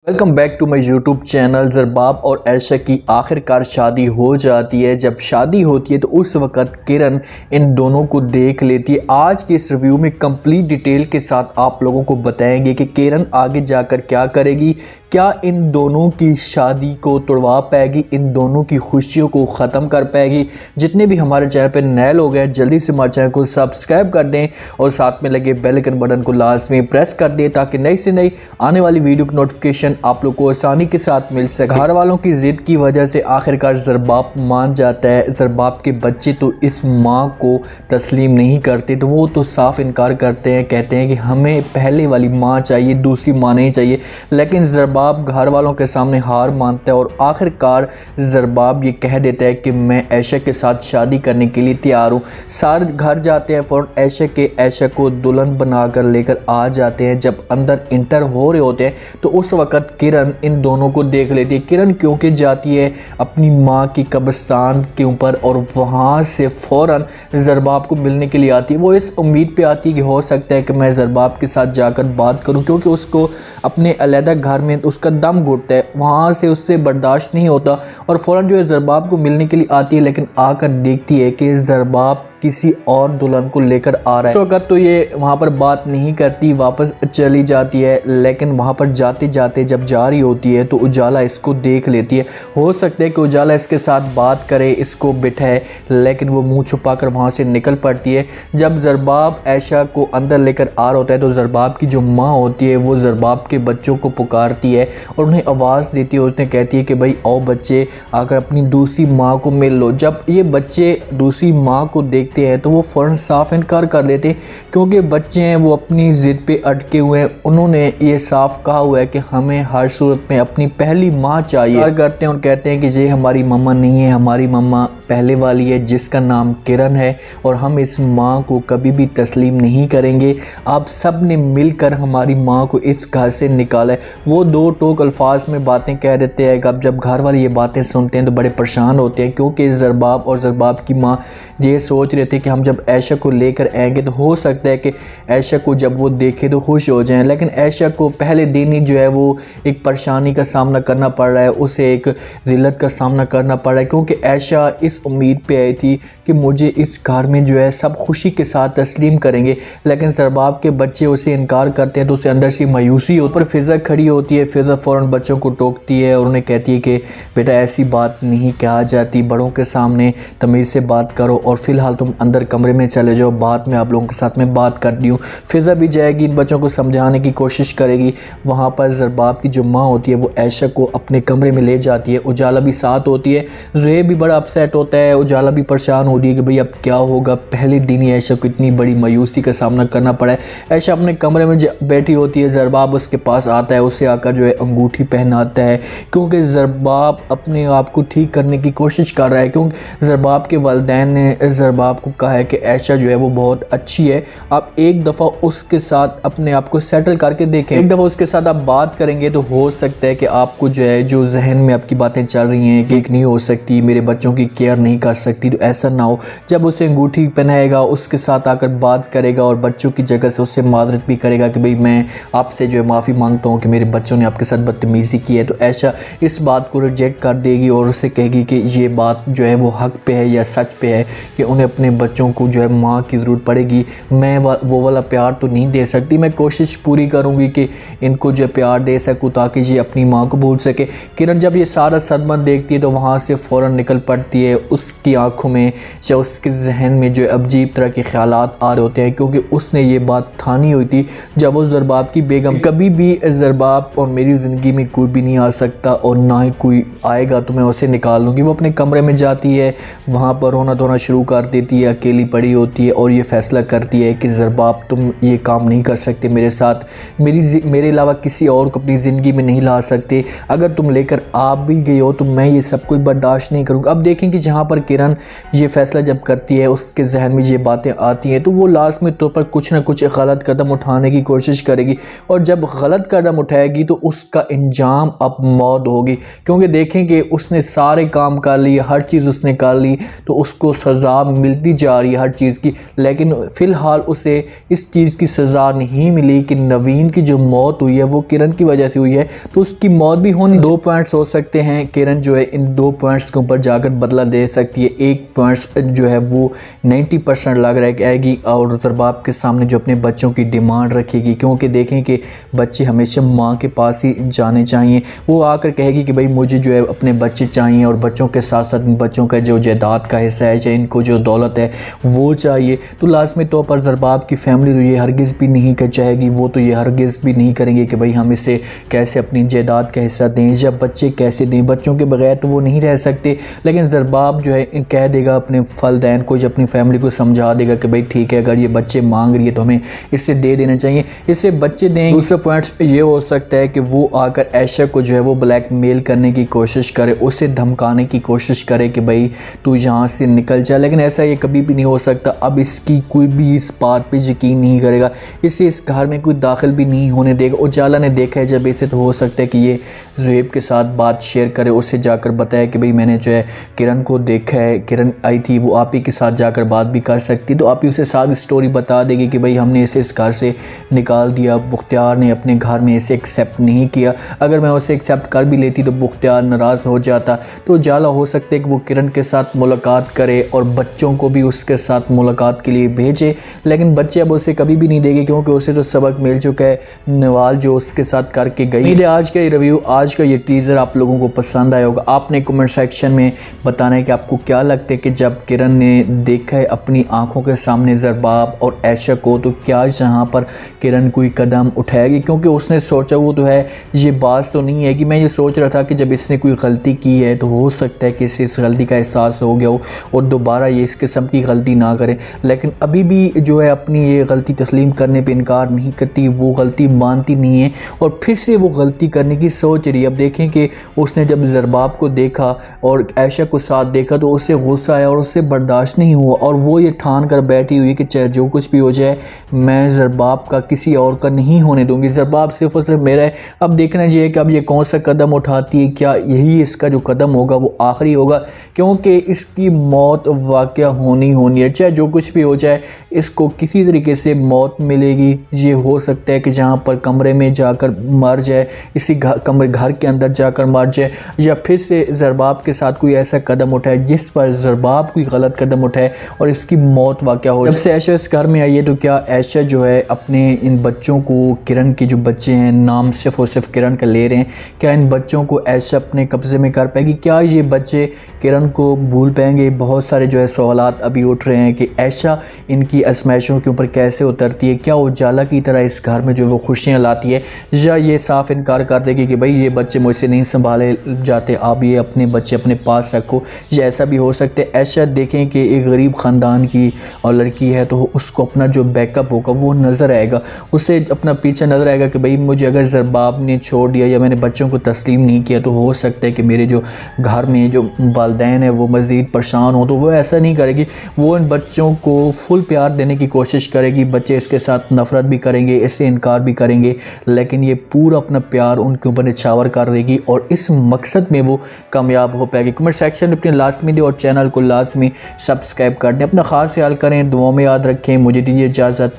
Welcome back to my YouTube channel. Zarbab और आयशा की आखिरकार शादी हो जाती है। जब शादी होती है तो उस वक़्त किरण इन दोनों को देख लेती है। आज के इस रिव्यू में कंप्लीट डिटेल के साथ आप लोगों को बताएंगे कि किरण आगे जाकर क्या करेगी, क्या इन दोनों की शादी को तोड़वा पाएगी, इन दोनों की खुशियों को ख़त्म कर पाएगी। जितने भी हमारे चैनल पर नए लोग हैं जल्दी से हमारे चैनल को सब्सक्राइब कर दें और साथ में लगे बेल आइकन बटन को लाजमी प्रेस कर दें ताकि नई से नई आने वाली वीडियो की नोटिफिकेशन आप लोग को आसानी के साथ मिल सके। घर वालों की जिद की वजह से आखिरकार ज़रबाब मान जाता है। ज़रबाब के बच्चे तो इस माँ को तस्लीम नहीं करते, तो वो तो साफ इनकार करते हैं, कहते हैं कि हमें पहले वाली माँ चाहिए, दूसरी माँ नहीं चाहिए। लेकिन ज़रबाब घर वालों के सामने हार मानता है और आखिरकार ज़रबाब ये कह देता है कि मैं आयशा के साथ शादी करने के लिए तैयार हूँ। सारे घर जाते हैं, फ़ौरन आयशा को दुल्हन बनाकर लेकर आ जाते हैं। जब अंदर इंटर हो रहे होते हैं तो उस वक़्त किरण इन दोनों को देख लेती है। किरण क्योंकि जाती है अपनी माँ की कब्रिस्तान के ऊपर और वहाँ से फ़ौरन ज़रबाब को मिलने के लिए आती है। वो इस उम्मीद पे आती है कि हो सकता है कि मैं ज़रबाब के साथ जाकर बात करूँ, क्योंकि उसको अपने अलहदा घर में उसका दम घुटता है, वहाँ से उससे बर्दाश्त नहीं होता और फ़ौरन जो है ज़रबाब को मिलने के लिए आती है। लेकिन आकर देखती है कि ज़रबाब किसी और दुल्हन को लेकर आ रहा है। इस वक्त तो ये वहाँ पर बात नहीं करती, वापस चली जाती है। लेकिन वहाँ पर जाते जाते जब जा रही होती है तो उजाला इसको देख लेती है। हो सकता है कि उजाला इसके साथ बात करे, इसको बिठाए, लेकिन वो मुंह छुपाकर वहाँ से निकल पड़ती है। जब ज़रबाब आयशा को अंदर लेकर आ रहा होता है तो ज़रबाब की जो माँ होती है वो ज़रबाब के बच्चों को पुकारती है और उन्हें आवाज़ देती है। उसने कहती है कि भाई आओ बच्चे, आकर अपनी दूसरी माँ को मिल लो। जब ये बच्चे दूसरी माँ को देखते हैं तो वो फ़ौरन साफ इनकार कर देते, क्योंकि बच्चे हैं वो अपनी ज़िद पे अटके हुए हैं। उन्होंने ये साफ कहा हुआ है कि हमें हर सूरत में अपनी पहली माँ चाहिए। करते हैं और कहते हैं कि ये हमारी मम्मा नहीं है, हमारी मम्मा पहले वाली है जिसका नाम किरण है और हम इस माँ को कभी भी तस्लीम नहीं करेंगे। आप सब ने मिलकर हमारी माँ को इस घर से निकाला है। वो दो टोक अल्फाज में बातें कह देते हैं। अब जब घर वाले ये बातें सुनते हैं तो बड़े परेशान होते हैं, क्योंकि ज़रबाब और ज़रबाब की माँ ये सोच रहे थे कि हम जब आयशा को लेकर आएंगे तो हो सकता है कि आयशा को जब वो देखे तो खुश हो जाएं। लेकिन आयशा को पहले दिन ही जो है वो एक परेशानी का सामना करना पड़ रहा है, उसे एक ज़िल्लत का सामना करना पड़ रहा है, क्योंकि आयशा इस उम्मीद पे आई थी कि मुझे इस घर में जो है सब खुशी के साथ तस्लीम करेंगे। लेकिन ज़रबाब के बच्चे उसे इनकार करते हैं तो उसे अंदर से मायूसी होती है। पर फ़िज़ा खड़ी होती है, फ़िज़ा फ़ौरन बच्चों को टोकती है और उन्हें कहती है कि बेटा ऐसी बात नहीं कहा जाती, बड़ों के सामने तमीज़ से बात करो और फ़िलहाल तुम अंदर कमरे में चले जाओ, बाद में आप लोगों के साथ में बात करती हूँ। फ़िज़ा भी जाएगी, इन बच्चों को समझाने की कोशिश करेगी। वहाँ पर ज़रबाब की जो माँ होती है वो आयशा को अपने कमरे में ले जाती है। उजाला भी साथ होती है। ज़ुहैब भी बड़ा अपसेट होता है, उजाला भी परेशान होती है कि भाई अब क्या होगा। पहले दिन ही आयशा को इतनी बड़ी मायूसी का सामना करना पड़ा है। आयशा अपने कमरे में बैठी होती है, ज़रबाब उसके पास आता है, उसे आकर जो है अंगूठी पहनाता है, क्योंकि ज़रबाब अपने आप को ठीक करने की कोशिश कर रहा है। क्योंकि ज़रबाब के वालिदैन ने ज़रबाब को कहा है कि आयशा जो है वो बहुत अच्छी है, आप एक दफ़ा उसके साथ अपने आप को सेटल करके देखें। एक दफ़ा उसके साथ आप बात करेंगे तो हो सकता है कि आपको जो है जो जहन में आपकी बातें चल रही हैं कि एक नहीं हो सकती, मेरे बच्चों की केयर नहीं कर सकती, तो ऐसा ना हो। जब उसे अंगूठी पहनाएगा, उसके साथ आकर बात करेगा और बच्चों की जगह से उससे मादरत भी करेगा कि भाई मैं आपसे जो है माफ़ी मांगता हूँ कि मेरे बच्चों ने आपके साथ बदतमीज़ी की है, तो आयशा इस बात को रिजेक्ट कर देगी और उससे कहेगी कि ये बात जो है वो हक पे है या सच पे है कि उन्हें अपने बच्चों को जो है माँ की ज़रूरत पड़ेगी। मैं वो वाला प्यार तो नहीं दे सकती, मैं कोशिश पूरी करूँगी कि इनको जो प्यार दे सकूँ ताकि ये अपनी माँ को भूल सके। किरण जब ये सारा सदमा देखती है तो वहाँ से फ़ौरन निकल पड़ती है। उसकी आँखों में या उसके जहन में जो अजीब तरह के ख्यालात आ रहे होते हैं, क्योंकि उसने ये बात ठानी हुई थी जब वो ज़रबाब की बेगम, कभी भी ज़रबाब और मेरी ज़िंदगी में कोई भी नहीं आ सकता और ना ही कोई आएगा तो मैं उसे निकाल लूँगी। वो अपने कमरे में जाती है, वहाँ पर रोना धोना शुरू कर देती है, अकेली पड़ी होती है और ये फ़ैसला करती है कि ज़रबाब तुम ये काम नहीं कर सकते मेरे साथ, मेरे अलावा किसी और को अपनी ज़िंदगी में नहीं ला सकते। अगर तुम लेकर आ भी गई हो तो मैं ये सब कुछ बर्दाश्त नहीं करूँगा। अब देखें कि जहाँ पर किरण ये फ़ैसला जब करती है उसके जहन में ये बातें आती हैं तो वो लास्ट में तौर पर कुछ ना कुछ गलत कदम उठाने की कोशिश करेगी और जब गलत कदम उठाएगी तो उसका इंजाम अब मौत होगी। क्योंकि देखें कि उसने सारे काम कर लिए, हर चीज़ उसने कर ली तो उसको सज़ा मिलती जा रही है हर चीज़ की, लेकिन फ़िलहाल उसे इस चीज़ की सज़ा नहीं मिली कि नवीन की जो मौत हुई है वो किरण की वजह से हुई है, तो उसकी मौत भी होनी। 2 पॉइंट्स हो सकते हैं, किरण जो है इन 2 पॉइंट्स के ऊपर जाकर बदला दे सकती है। एक पॉइंट्स जो है वो 90% लग रहा है कि आएगी और ज़रबाब के सामने जो अपने बच्चों की डिमांड रखेगी, क्योंकि देखें कि बच्चे हमेशा माँ के पास ही जाने चाहिए। वो आकर कहेगी कि भाई मुझे जो है अपने बच्चे चाहिए और बच्चों के साथ साथ बच्चों का जो जायदाद का हिस्सा है, चाहे इनको जो दौलत है वो चाहिए। तो लाजमी तौर पर ज़रबाब की फैमिली तो ये हरगिज़ भी नहीं कर चाहेगी, वो तो ये हरगिज़ भी नहीं करेंगे कि भाई हम इसे कैसे अपनी जायदाद का हिस्सा दें, जब बच्चे कैसे दें, बच्चों के बगैर तो वो नहीं रह सकते। लेकिन ज़रबाब जो है कह देगा अपने फलदैन को, अपनी फैमिली को समझा देगा कि भाई ठीक है, अगर ये बच्चे मांग रही है तो हमें इससे दे देना चाहिए, इससे बच्चे दें। दूसरा पॉइंट ये हो सकता है कि वो आकर ऐशा को जो है वो ब्लैकमेल करने की कोशिश करे, उसे धमकाने की कोशिश करे कि भाई तू यहाँ से निकल जा, लेकिन ऐसा ये कभी भी नहीं हो सकता। अब इसकी कोई भी इस बात पे यकीन नहीं करेगा, इसे इस घर में कोई दाखिल भी नहीं होने देगा। उजाला ने देखा है जब इसे, तो हो सकता है कि ये ज़ुएब के साथ बात शेयर करे, उससे जाकर बताया कि भाई मैंने जो है किरण को देखा है, किरण आई थी, वो आप ही के साथ जाकर बात भी कर सकती, तो आप ही उसे सारी स्टोरी बता देगी कि भाई हमने इसे इस घर से निकाल दिया, बुख्तियार ने अपने घर में इसे एक्सेप्ट नहीं किया, अगर मैं उसे एक्सेप्ट कर भी लेती तो बुख्तियार नाराज़ हो जाता। तो उजाला हो सकता है कि वो किरण के साथ मुलाकात करे और बच्चों को भी उसके साथ मुलाकात के लिए भेजे, लेकिन बच्चे अब उसे कभी भी नहीं देंगे क्योंकि उसे तो सबक मिल चुका है, नवाल जो उसके साथ करके गई। आज का ये रिव्यू, आज का ये टीज़र आप लोगों को पसंद आया होगा। आपने कमेंट सेक्शन में बताना है कि आपको क्या लगता है कि जब किरण ने देखा है अपनी आंखों के सामने ज़रबाब और ऐशा को, तो क्या यहाँ पर किरण कोई कदम उठाएगी, क्योंकि उसने सोचा वो तो है, ये बात तो नहीं है कि मैं ये सोच रहा था कि जब इसने कोई गलती की है तो हो सकता है कि इसे इस गलती का एहसास हो गया हो और दोबारा ये इस किस्म की गलती ना करे, लेकिन अभी भी जो है अपनी ये गलती तस्लीम करने पे इनकार नहीं करती, वो गलती मानती नहीं है और फिर से वो गलती करने की सोच रही है। अब देखें कि उसने जब ज़रबाब को देखा और ऐशा को साथ देखा तो उससे गुस्सा आया और उससे बर्दाश्त नहीं हुआ और वो ये ठान कर बैठी हुई कि चाहे जो कुछ भी हो जाए मैं ज़रबाब का किसी और का नहीं होने दूंगी, ज़रबाब सिर्फ और सिर्फ मेरा है। अब देखना चाहिए कि अब ये कौन सा कदम उठाती है, क्या यही इसका जो कदम होगा वो आखिरी होगा, क्योंकि इसकी मौत वाक़या होनी है, चाहे जो कुछ भी हो जाए इसको किसी तरीके से मौत मिलेगी। ये हो सकता है कि जहाँ पर कमरे में जाकर मर जाए, इसी घर के अंदर जाकर मर जाए, या फिर से ज़रबाब के साथ कोई ऐसा कदम उठाए जिस पर ज़रबाब कोई गलत कदम उठाए और इसकी मौत वाक़या हो। जब से ऐशा इस घर में आई है तो क्या ऐशा जो है अपने इन बच्चों को, किरण के जो बच्चे हैं, नाम सिर्फ और सिर्फ किरण का ले रहे हैं, क्या इन बच्चों को ऐशा अपने कब्ज़े में कर पाएगी, क्या ये बच्चे किरण को भूल पाएंगे। बहुत सारे जो है सवालात अभी उठ रहे हैं कि ऐशा इनकी आजमाइशों के ऊपर कैसे उतरती है, क्या उजाला की तरह इस घर में जो वो खुशियाँ लाती है, या ये साफ इनकार कर देगी कि भाई ये बच्चे मुझसे नहीं संभाले जाते, आप ये अपने बच्चे अपने पास रखो, या ऐसा भी हो सकता है ऐशा देखें कि एक गरीब ख़ानदान की और लड़की है तो उसको अपना जो बैकअप होगा वो नज़र आएगा, उसे अपना पीछे नज़र आएगा कि भाई मुझे अगर ज़रबाब ने छोड़ दिया या मैंने बच्चों को तस्लीम नहीं किया तो हो सकता है कि मेरे जो घर में जो वालिदैन है वो मज़ीद परेशान हो, तो वो ऐसा नहीं करेगी, वो इन बच्चों को फुल प्यार देने की कोशिश करेगी। बच्चे इसके साथ नफ़रत भी करेंगे, इससे इनकार भी करेंगे, लेकिन ये पूरा अपना प्यार उनके ऊपर निछावर कर देगी और इस मकसद में वो कामयाब हो पाएगी। कमेंट सेक्शन में अपने लाजमी दे और चैनल को लाजमी सब्सक्राइब कर दें। अपना ख़ास ख्याल करें, दुआओं में याद रखें। मुझे दीजिए इजाज़त।